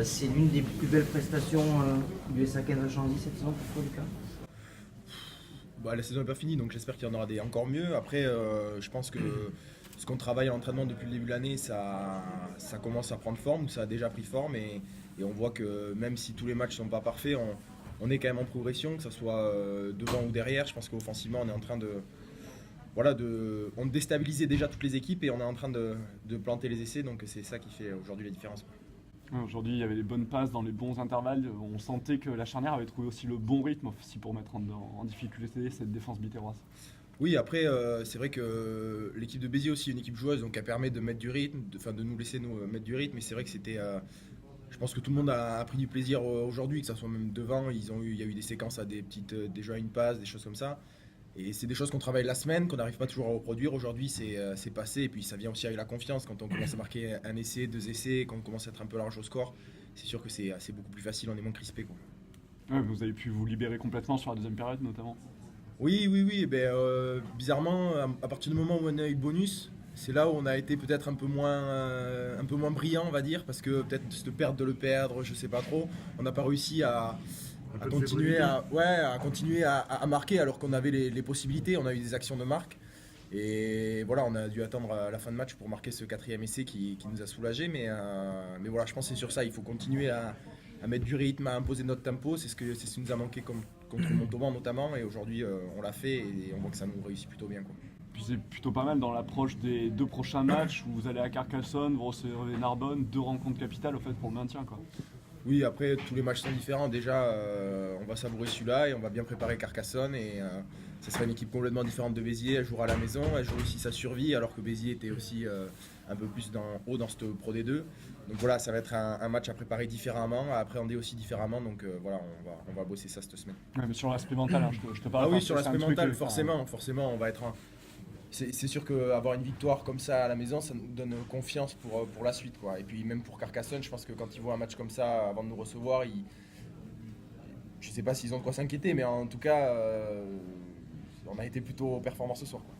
C'est l'une des plus belles prestations du SAK Chandy cette saison pour toi, Lucas? Bah, la saison n'est pas finie, donc j'espère qu'il y en aura des encore mieux. Après, je pense que ce qu'on travaille à l'entraînement depuis le début de l'année, ça commence à prendre forme, ça a déjà pris forme, et on voit que même si tous les matchs ne sont pas parfaits, on est quand même en progression, que ce soit devant ou derrière. Je pense qu'offensivement, on est en train on déstabilisait déjà toutes les équipes et on est en train de planter les essais, donc c'est ça qui fait aujourd'hui la différence. Ouais, aujourd'hui, il y avait les bonnes passes dans les bons intervalles. On sentait que la charnière avait trouvé aussi le bon rythme aussi pour mettre en difficulté cette défense bitéroise. Oui, après, c'est vrai que l'équipe de Béziers aussi est une équipe joueuse, donc elle permet de mettre du rythme, de nous laisser nous mettre du rythme. Et c'est vrai que c'était, je pense que tout le monde a pris du plaisir aujourd'hui, que ça soit même devant. Il y a eu des séquences à des petites, des jeux à une passe, des choses comme ça. Et c'est des choses qu'on travaille la semaine, qu'on n'arrive pas toujours à reproduire. Aujourd'hui, c'est passé. Et puis ça vient aussi avec la confiance. Quand on commence à marquer un essai, deux essais, quand on commence à être un peu large au score, c'est sûr que c'est beaucoup plus facile, on est moins crispé, quoi. Ouais, vous avez pu vous libérer complètement sur la deuxième période notamment. Oui, oui, oui. Ben, bizarrement, à partir du moment où on a eu le bonus, c'est là où on a été peut-être un peu moins brillant, on va dire, parce que peut-être de le perdre, je sais pas trop. On n'a pas réussi à continuer à continuer à marquer alors qu'on avait les possibilités. On a eu des actions de marque. Et voilà, on a dû attendre la fin de match pour marquer ce quatrième essai qui nous a soulagés. Mais voilà, je pense que c'est sur ça. Il faut continuer à mettre du rythme, à imposer notre tempo. C'est ce qui nous a manqué contre Montauban notamment. Et aujourd'hui, on l'a fait et on voit que ça nous réussit plutôt bien, quoi. Puis c'est plutôt pas mal dans l'approche des deux prochains matchs où vous allez à Carcassonne, vous recevez Narbonne, deux rencontres capitales au fait pour le maintien, quoi. Oui, après, tous les matchs sont différents. Déjà, on va savourer celui-là et on va bien préparer Carcassonne. Et ça sera une équipe complètement différente de Béziers. Elle jouera à la maison, elle joue aussi sa survie, alors que Béziers était aussi un peu plus haut dans cette Pro D2. Donc voilà, ça va être un match à préparer différemment, à appréhender aussi différemment. Donc voilà, on va bosser ça cette semaine. Ouais, mais sur l'aspect mental, hein, je te parle. Ah oui, parce sur que c'est un l'aspect truc, mental, enfin, forcément, on va être c'est sûr qu'avoir une victoire comme ça à la maison, ça nous donne confiance pour la suite, quoi. Et puis même pour Carcassonne, je pense que quand ils voient un match comme ça avant de nous recevoir, je ne sais pas s'ils ont de quoi s'inquiéter, mais en tout cas, on a été plutôt performants ce soir, quoi.